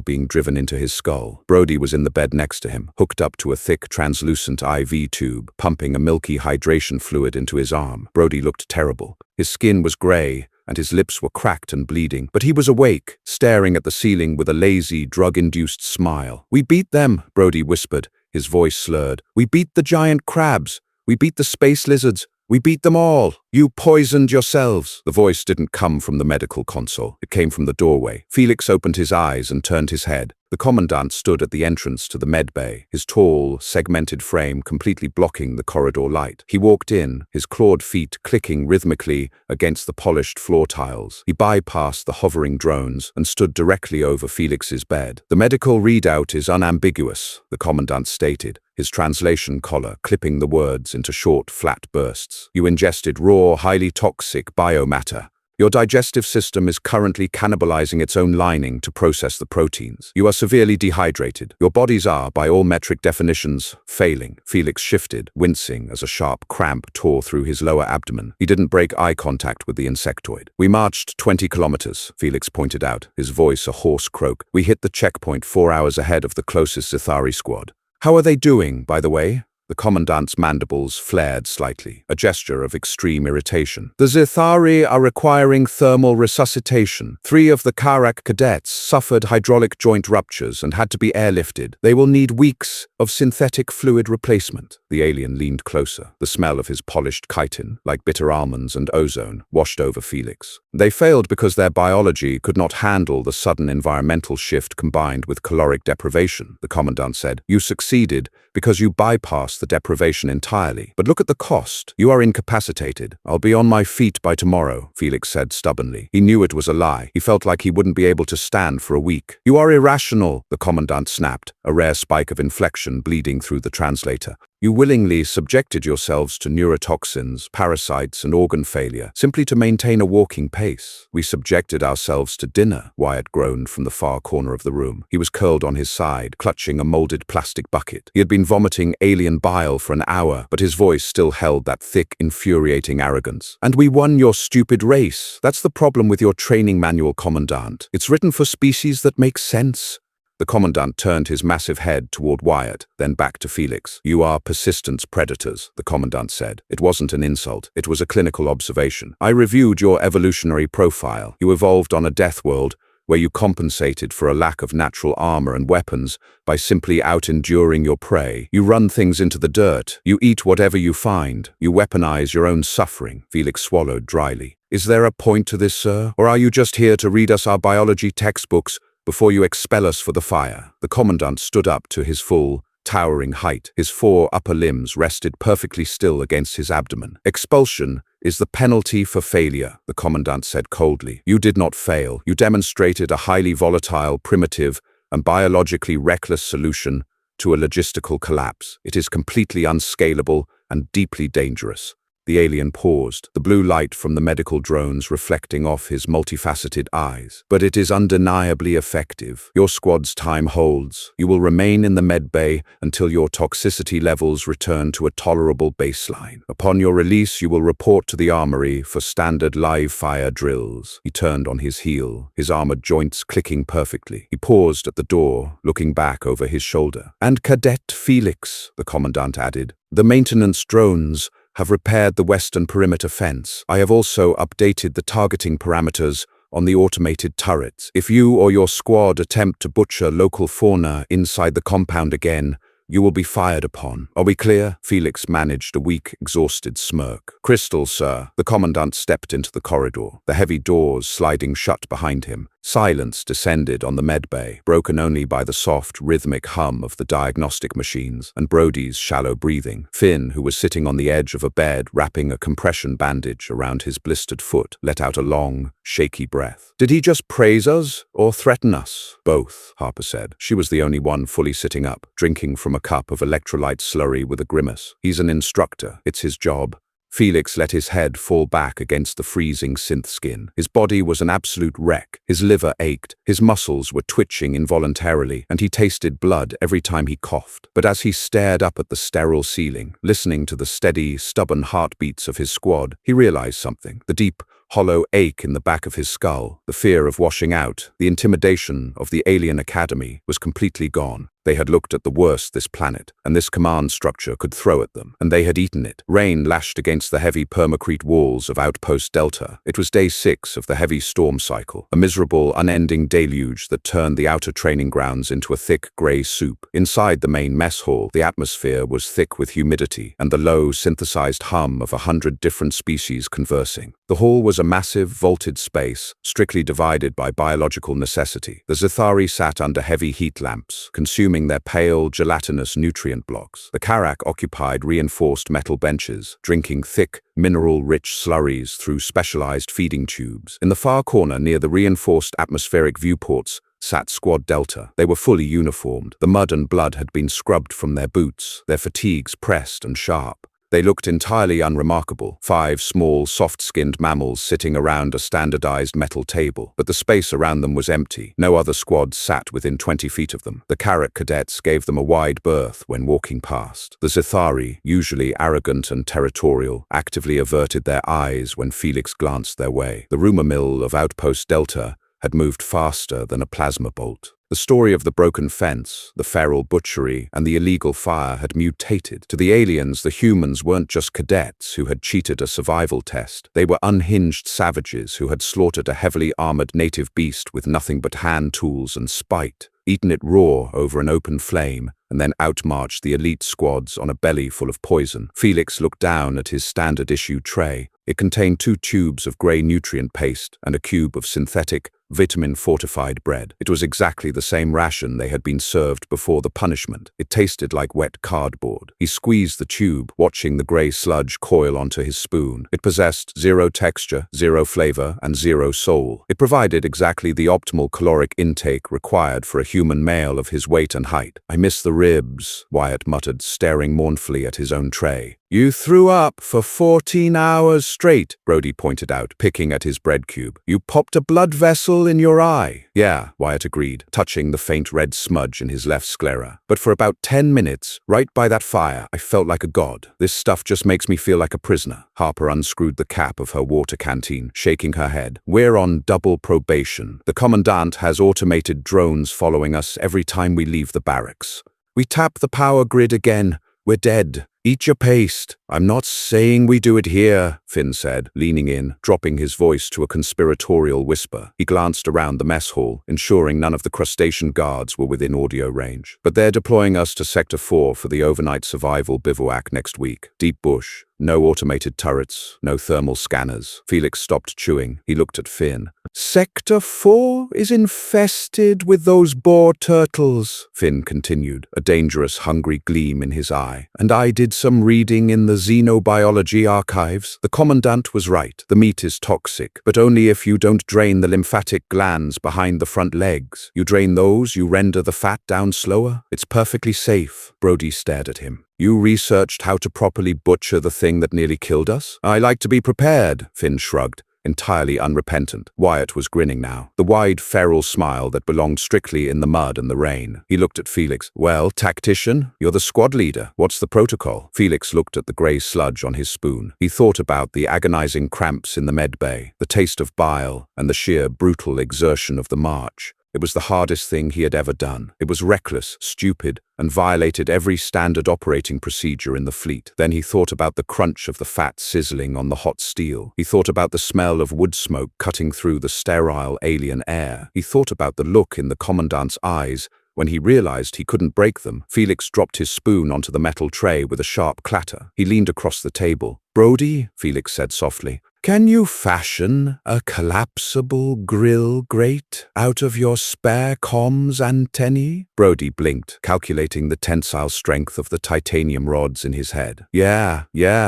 being driven into his skull. Brody was in the bed next to him, hooked up to a thick, translucent IV tube, pumping a milky hydration fluid into his arm. Brody looked terrible. His skin was gray, and his lips were cracked and bleeding. But he was awake, staring at the ceiling with a lazy, drug-induced smile. "We beat them," Brody whispered, his voice slurred. "We beat the giant crabs. We beat the space lizards. We beat them all. You poisoned yourselves." The voice didn't come from the medical console. It came from the doorway. Felix opened his eyes and turned his head. The commandant stood at the entrance to the med bay, his tall, segmented frame completely blocking the corridor light. He walked in, his clawed feet clicking rhythmically against the polished floor tiles. He bypassed the hovering drones and stood directly over Felix's bed. "The medical readout is unambiguous," the commandant stated, his translation collar clipping the words into short, flat bursts. "You ingested raw, highly toxic biomatter. Your digestive system is currently cannibalizing its own lining to process the proteins. You are severely dehydrated. Your bodies are, by all metric definitions, failing." Felix shifted, wincing as a sharp cramp tore through his lower abdomen. He didn't break eye contact with the insectoid. "We marched 20 kilometers, Felix pointed out, his voice a hoarse croak. "We hit the checkpoint 4 hours ahead of the closest Zithari squad." "How are they doing, by the way?" The commandant's mandibles flared slightly, a gesture of extreme irritation. The Zithari are requiring thermal resuscitation. 3 of the Karak cadets suffered hydraulic joint ruptures and had to be airlifted. They will need weeks of synthetic fluid replacement. The alien leaned closer. The smell of his polished chitin, like bitter almonds and ozone, washed over Felix. They failed because their biology could not handle the sudden environmental shift combined with caloric deprivation, the commandant said. You succeeded because you bypassed the deprivation entirely. But look at the cost. You are incapacitated. I'll be on my feet by tomorrow, Felix said stubbornly. He knew it was a lie. He felt like he wouldn't be able to stand for a week. You are irrational, the commandant snapped, a rare spike of inflection bleeding through the translator. You willingly subjected yourselves to neurotoxins, parasites, and organ failure, simply to maintain a walking pace. We subjected ourselves to dinner, Wyatt groaned from the far corner of the room. He was curled on his side, clutching a molded plastic bucket. He had been vomiting alien bile for an hour, but his voice still held that thick, infuriating arrogance. And we won your stupid race. That's the problem with your training manual, Commandant. It's written for species that make sense. The commandant turned his massive head toward Wyatt, then back to Felix. You are persistence predators, the commandant said. It wasn't an insult. It was a clinical observation. I reviewed your evolutionary profile. You evolved on a death world where you compensated for a lack of natural armor and weapons by simply out-enduring your prey. You run things into the dirt. You eat whatever you find. You weaponize your own suffering. Felix swallowed dryly. Is there a point to this, sir? Or are you just here to read us our biology textbooks before you expel us for the fire? The commandant stood up to his full, towering height. His 4 upper limbs rested perfectly still against his abdomen. Expulsion is the penalty for failure, the commandant said coldly. You did not fail. You demonstrated a highly volatile, primitive, and biologically reckless solution to a logistical collapse. It is completely unscalable and deeply dangerous. The alien paused, the blue light from the medical drones reflecting off his multifaceted eyes. But it is undeniably effective. Your squad's time holds. You will remain in the med bay until your toxicity levels return to a tolerable baseline. Upon your release, you will report to the armory for standard live fire drills. He turned on his heel, his armored joints clicking perfectly. He paused at the door, looking back over his shoulder. And Cadet Felix, the commandant added, the maintenance drones have repaired the western perimeter fence. I have also updated the targeting parameters on the automated turrets. If you or your squad attempt to butcher local fauna inside the compound again, you will be fired upon. Are we clear? Felix managed a weak, exhausted smirk. Crystal, sir. The commandant stepped into the corridor, the heavy doors sliding shut behind him. Silence descended on the medbay, broken only by the soft, rhythmic hum of the diagnostic machines and Brody's shallow breathing. Finn, who was sitting on the edge of a bed, wrapping a compression bandage around his blistered foot, let out a long, shaky breath. Did he just praise us or threaten us? Both, Harper said. She was the only one fully sitting up, drinking from a cup of electrolyte slurry with a grimace. He's an instructor. It's his job. Felix let his head fall back against the freezing synth skin. His body was an absolute wreck. His liver ached, his muscles were twitching involuntarily, and he tasted blood every time he coughed. But as he stared up at the sterile ceiling, listening to the steady, stubborn heartbeats of his squad, he realized something. The deep, hollow ache in the back of his skull, the fear of washing out, the intimidation of the alien academy was completely gone. They had looked at the worst this planet, and this command structure could throw at them, and they had eaten it. Rain lashed against the heavy permacrete walls of Outpost Delta. It was day 6 of the heavy storm cycle, a miserable, unending deluge that turned the outer training grounds into a thick gray soup. Inside the main mess hall, the atmosphere was thick with humidity and the low, synthesized hum of 100 different species conversing. The hall was a massive, vaulted space, strictly divided by biological necessity. The Zithari sat under heavy heat lamps, consuming their pale, gelatinous nutrient blocks. The Karak occupied reinforced metal benches, drinking thick, mineral-rich slurries through specialized feeding tubes. In the far corner, near the reinforced atmospheric viewports, sat Squad Delta. They were fully uniformed. The mud and blood had been scrubbed from their boots, their fatigues pressed and sharp. They looked entirely unremarkable, 5 small, soft-skinned mammals sitting around a standardized metal table, but the space around them was empty. No other squad sat within 20 feet of them. The Karak cadets gave them a wide berth when walking past. The Zithari, usually arrogant and territorial, actively averted their eyes when Felix glanced their way. The rumor mill of Outpost Delta had moved faster than a plasma bolt. The story of the broken fence, the feral butchery, and the illegal fire had mutated. To the aliens, the humans weren't just cadets who had cheated a survival test. They were unhinged savages who had slaughtered a heavily armored native beast with nothing but hand tools and spite, eaten it raw over an open flame, and then outmarched the elite squads on a belly full of poison. Felix looked down at his standard-issue tray. It contained 2 tubes of grey nutrient paste and a cube of synthetic, vitamin-fortified bread. It was exactly the same ration they had been served before the punishment. It tasted like wet cardboard. He squeezed the tube, watching the grey sludge coil onto his spoon. It possessed 0 texture, 0 flavor, and 0 soul. It provided exactly the optimal caloric intake required for a human male of his weight and height. "I miss the ribs," Wyatt muttered, staring mournfully at his own tray. "You threw up for 14 hours straight," Brody pointed out, picking at his bread cube. "You popped a blood vessel in your eye." "Yeah," Wyatt agreed, touching the faint red smudge in his left sclera. "But for about 10 minutes, right by that fire, I felt like a god. This stuff just makes me feel like a prisoner." Harper unscrewed the cap of her water canteen, shaking her head. "We're on double probation. The commandant has automated drones following us every time we leave the barracks. We tap the power grid again, we're dead. Eat your paste." "I'm not saying we do it here," Finn said, leaning in, dropping his voice to a conspiratorial whisper. He glanced around the mess hall, ensuring none of the crustacean guards were within audio range. "But they're deploying us to Sector 4 for the overnight survival bivouac next week. Deep bush, no automated turrets, no thermal scanners." Felix stopped chewing. He looked at Finn. "Sector 4 is infested with those boar turtles," Finn continued, a dangerous, hungry gleam in his eye. "And I did some reading in the xenobiology archives. The commandant was right. The meat is toxic, but only if you don't drain the lymphatic glands behind the front legs. You drain those, you render the fat down slower. It's perfectly safe." Brody stared at him. "You researched how to properly butcher the thing that nearly killed us?" "I like to be prepared," Finn shrugged, entirely unrepentant. Wyatt was grinning now, the wide feral smile that belonged strictly in the mud and the rain. He looked at Felix. "Well, tactician, you're the squad leader. What's the protocol?" Felix looked at the grey sludge on his spoon. He thought about the agonizing cramps in the med bay, the taste of bile, and the sheer brutal exertion of the march. It was the hardest thing he had ever done. It was reckless, stupid, and violated every standard operating procedure in the fleet. Then he thought about the crunch of the fat sizzling on the hot steel. He thought about the smell of wood smoke cutting through the sterile alien air. He thought about the look in the commandant's eyes when he realized he couldn't break them. Felix dropped his spoon onto the metal tray with a sharp clatter. He leaned across the table. "Brody," Felix said softly, "can you fashion a collapsible grill grate out of your spare comms antennae?" Brody blinked, calculating the tensile strength of the titanium rods in his head. Yeah,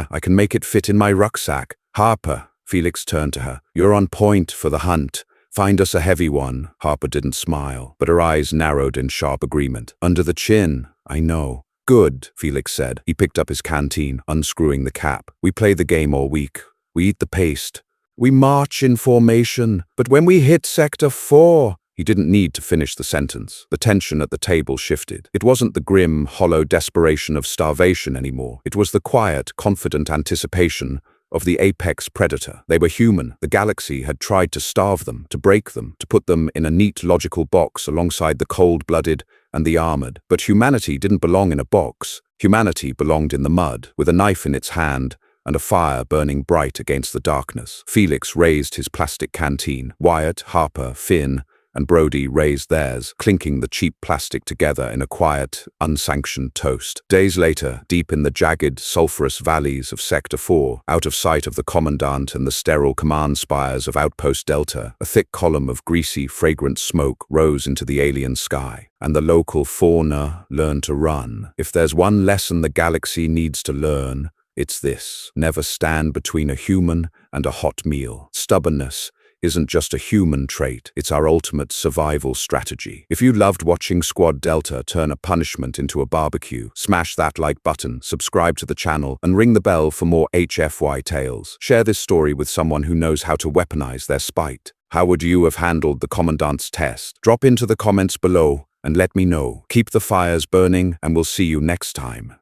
I can make it fit in my rucksack." "Harper," Felix turned to her, "you're on point for the hunt. Find us a heavy one." Harper didn't smile, but her eyes narrowed in sharp agreement. "Under the chin, I know." "Good," Felix said. He picked up his canteen, unscrewing the cap. "We play the game all week. We eat the paste. We march in formation. But when we hit Sector 4... He didn't need to finish the sentence. The tension at the table shifted. It wasn't the grim, hollow desperation of starvation anymore. It was the quiet, confident anticipation of the apex predator. They were human. The galaxy had tried to starve them, to break them, to put them in a neat, logical box alongside the cold-blooded and the armored. But humanity didn't belong in a box. Humanity belonged in the mud, with a knife in its hand and a fire burning bright against the darkness. Felix raised his plastic canteen. Wyatt, Harper, Finn, and Brody raised theirs, clinking the cheap plastic together in a quiet, unsanctioned toast. Days later, deep in the jagged, sulphurous valleys of Sector 4, out of sight of the commandant and the sterile command spires of Outpost Delta, a thick column of greasy, fragrant smoke rose into the alien sky, and the local fauna learned to run. If there's one lesson the galaxy needs to learn, it's this: never stand between a human and a hot meal. Stubbornness isn't just a human trait, it's our ultimate survival strategy. If you loved watching Squad Delta turn a punishment into a barbecue, smash that like button, subscribe to the channel, and ring the bell for more HFY tales. Share this story with someone who knows how to weaponize their spite. How would you have handled the commandant's test? Drop into the comments below and let me know. Keep the fires burning, and we'll see you next time.